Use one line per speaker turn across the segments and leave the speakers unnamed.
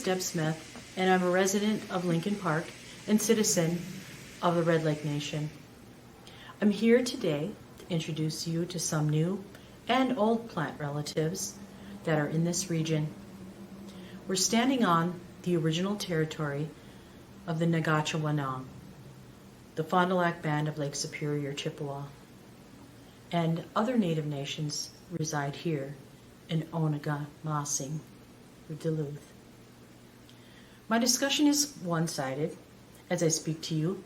Deb Smith, and I'm a resident of Lincoln Park and citizen of the Red Lake Nation. I'm here today to introduce you to some new and old plant relatives that are in this region. We're standing on the original territory of the Nagacha-Wanong, the Fond du Lac Band of Lake Superior, Chippewa, and other Native nations reside here in Onaga-Masing, or Duluth. My discussion is one-sided. As I speak to you,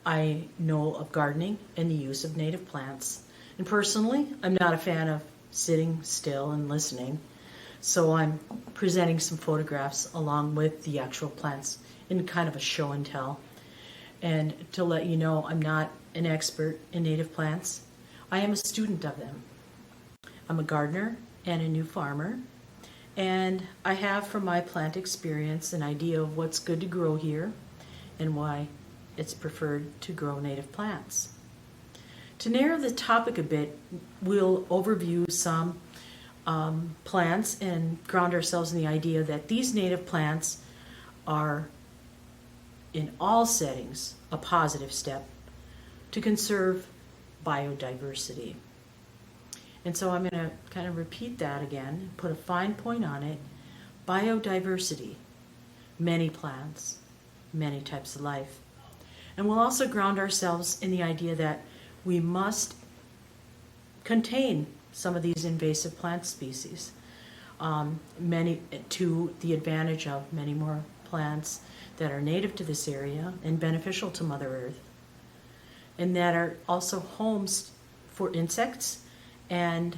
I know of gardening and the use of native plants. And personally, I'm not a fan of sitting still and listening, so I'm presenting some photographs along with the actual plants in kind of a show and tell. And to let you know, I'm not an expert in native plants. I am a student of them. I'm a gardener and a new farmer, and I have from my plant experience an idea of what's good to grow here and why it's preferred to grow native plants. To narrow the topic a bit, we'll overview some plants and ground ourselves in the idea that these native plants are, in all settings, a positive step to conserve biodiversity. And so I'm going to kind of repeat that again, put a fine point on it. Biodiversity, many plants, many types of life. And we'll also ground ourselves in the idea that we must contain some of these invasive plant species, many to the advantage of many more plants that are native to this area and beneficial to Mother Earth, and that are also homes for insects and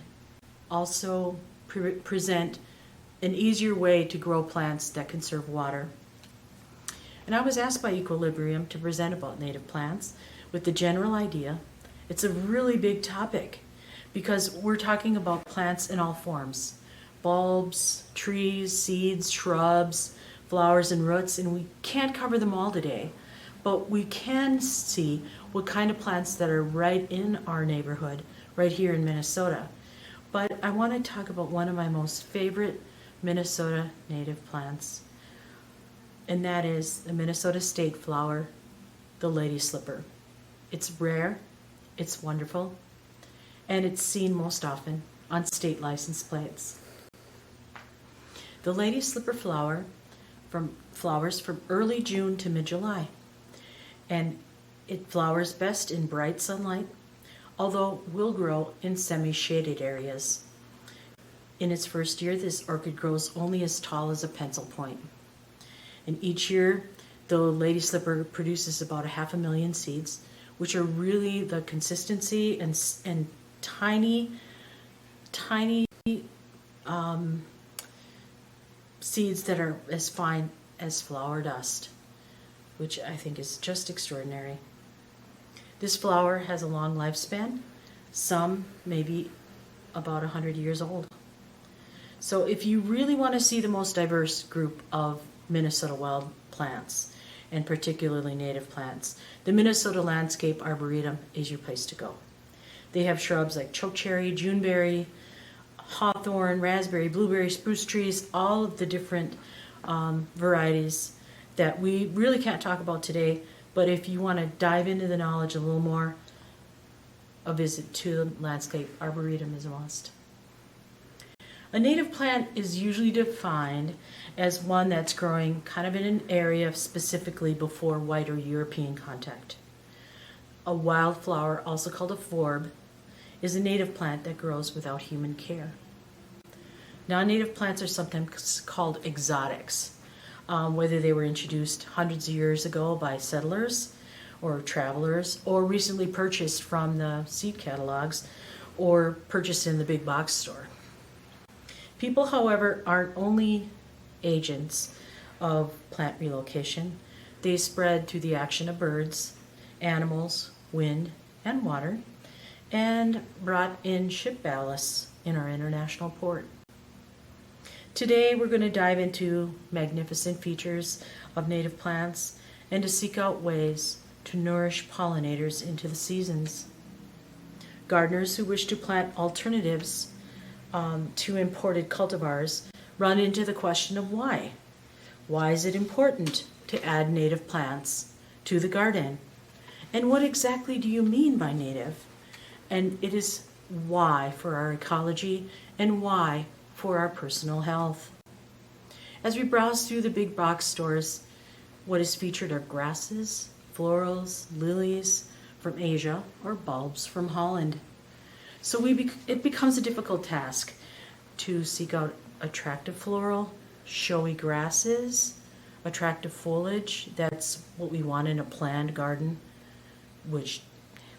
also present an easier way to grow plants that conserve water. And I was asked by Equilibrium to present about native plants with the general idea. It's a really big topic because we're talking about plants in all forms: bulbs, trees, seeds, shrubs, flowers, and roots, and we can't cover them all today. But we can see what kind of plants that are right in our neighborhood, right here in Minnesota. But I want to talk about one of my most favorite Minnesota native plants, and that is the Minnesota state flower, the lady slipper. It's rare, it's wonderful, and it's seen most often on state license plates. The lady slipper flowers from early June to mid-July, and it flowers best in bright sunlight, although will grow in semi-shaded areas. In its first year, this orchid grows only as tall as a pencil point. And each year, the lady slipper produces about 500,000 seeds, which are really the consistency and tiny seeds that are as fine as flower dust, which I think is just extraordinary. This flower has a long lifespan, some maybe about 100 years old. So if you really want to see the most diverse group of Minnesota wild plants, and particularly native plants, the Minnesota Landscape Arboretum is your place to go. They have shrubs like chokecherry, juneberry, hawthorn, raspberry, blueberry, spruce trees, all of the different varieties that we really can't talk about today, but if you want to dive into the knowledge a little more, a visit to the Landscape Arboretum is a must. A native plant is usually defined as one that's growing kind of in an area specifically before white or European contact. A wildflower, also called a forb, is a native plant that grows without human care. Non-native plants are sometimes called exotics, whether they were introduced hundreds of years ago by settlers or travelers, or recently purchased from the seed catalogs, or purchased in the big box store. People, however, aren't only agents of plant relocation. They spread through the action of birds, animals, wind, and water, and brought in ship ballasts in our international port. Today, we're going to dive into magnificent features of native plants and to seek out ways to nourish pollinators into the seasons. Gardeners who wish to plant alternatives to imported cultivars run into the question of why. Why is it important to add native plants to the garden? And what exactly do you mean by native? And it is why for our ecology and why for our personal health. As we browse through the big box stores, what is featured are grasses, florals, lilies from Asia, or bulbs from Holland. So it becomes a difficult task to seek out attractive floral, showy grasses, attractive foliage. That's what we want in a planned garden, which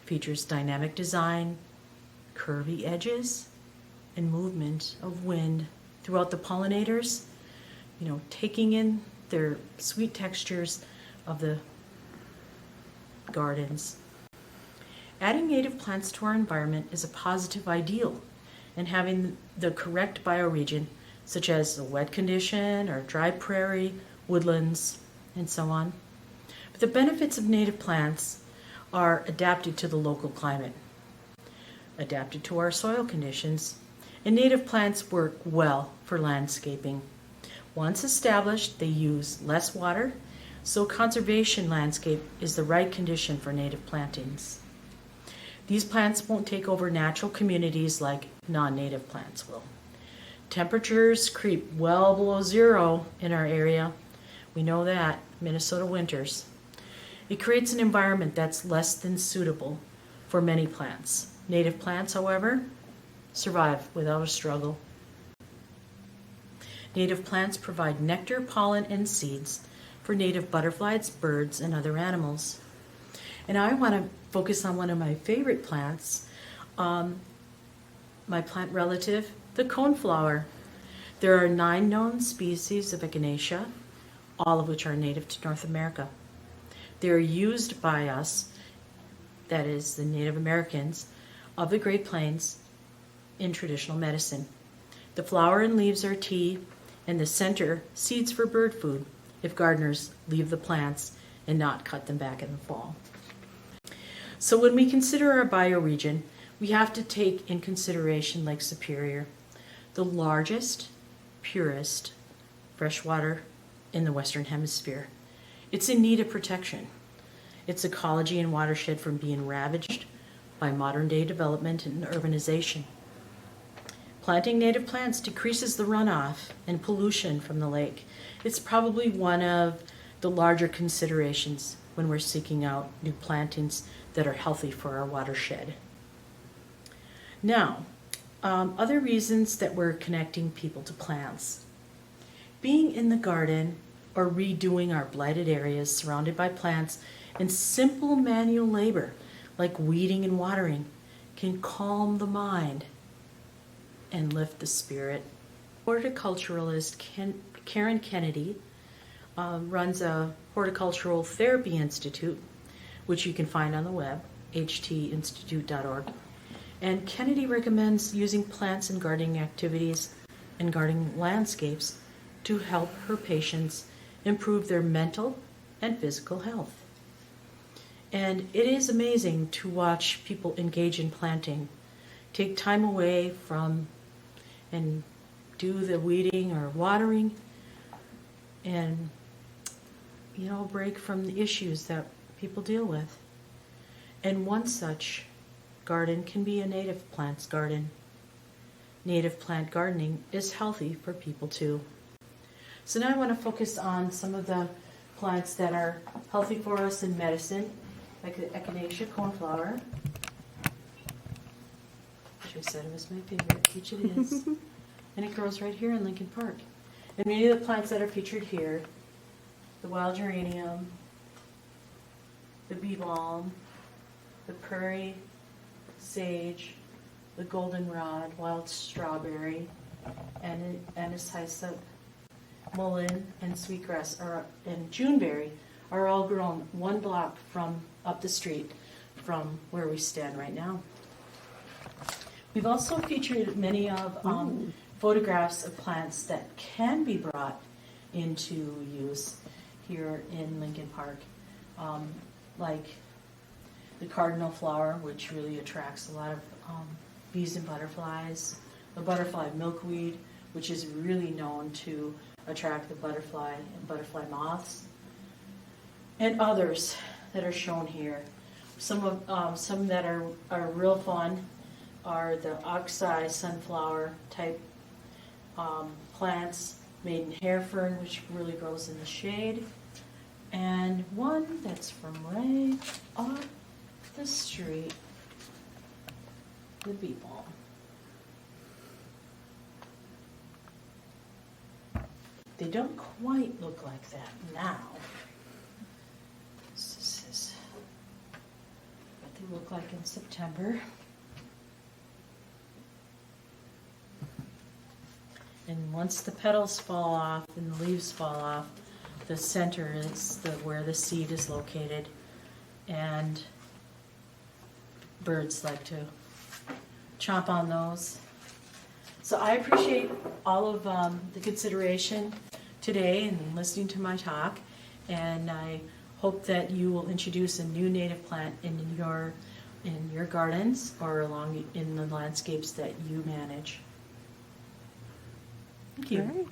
features dynamic design, curvy edges, and movement of wind throughout the pollinators, taking in their sweet textures of the gardens. Adding native plants to our environment is a positive ideal, and having the correct bioregion, such as a wet condition or dry prairie, woodlands, and so on. But the benefits of native plants are adapted to the local climate, adapted to our soil conditions, and native plants work well for landscaping. Once established, they use less water, so conservation landscape is the right condition for native plantings. These plants won't take over natural communities like non-native plants will. Temperatures creep well below zero in our area. We know that, Minnesota winters. It creates an environment that's less than suitable for many plants. Native plants, however, survive without a struggle. Native plants provide nectar, pollen, and seeds for native butterflies, birds, and other animals. And I want to focus on one of my favorite plants, my plant relative, the coneflower. There are 9 known species of Echinacea, all of which are native to North America. They are used by us, that is, the Native Americans of the Great Plains, in traditional medicine. The flower and leaves are tea, and the center, seeds for bird food, if gardeners leave the plants and not cut them back in the fall. So when we consider our bioregion, we have to take in consideration Lake Superior, the largest, purest freshwater in the Western Hemisphere. It's in need of protection. Its ecology and watershed from being ravaged by modern-day development and urbanization. Planting native plants decreases the runoff and pollution from the lake. It's probably one of the larger considerations when we're seeking out new plantings that are healthy for our watershed. Now, other reasons that we're connecting people to plants. Being in the garden or redoing our blighted areas surrounded by plants and simple manual labor like weeding and watering can calm the mind and lift the spirit. Horticulturalist Karen Kennedy runs a horticultural therapy institute, which you can find on the web, htinstitute.org. And Kennedy recommends using plants in gardening activities and gardening landscapes to help her patients improve their mental and physical health. And it is amazing to watch people engage in planting, take time away from and do the weeding or watering, and break from the issues that people deal with. And one such garden can be a native plants garden. Native plant gardening is healthy for people too. So now I want to focus on some of the plants that are healthy for us in medicine, like the Echinacea coneflower, which I said it was my favorite, which it is. And it grows right here in Lincoln Park. And many of the plants that are featured here, the wild geranium, the bee balm, the prairie sage, the goldenrod, wild strawberry, and anishyssop, mullein, and sweetgrass, and juneberry are all grown 1 block from up the street from where we stand right now. We've also featured many of photographs of plants that can be brought into use here in Lincoln Park, like the cardinal flower, which really attracts a lot of bees and butterflies, the butterfly milkweed, which is really known to attract the butterfly and butterfly moths, and others that are shown here. Some that are real fun are the oxeye sunflower type plants, maiden hair fern, which really grows in the shade, and one that's from right off the street, the bee balm. They don't quite look like that now. This is what they look like in September. And once the petals fall off and the leaves fall off, the center is where the seed is located, and birds like to chomp on those. So I appreciate all of the consideration today and listening to my talk, and I hope that you will introduce a new native plant in your gardens or along in the landscapes that you manage. Thank you.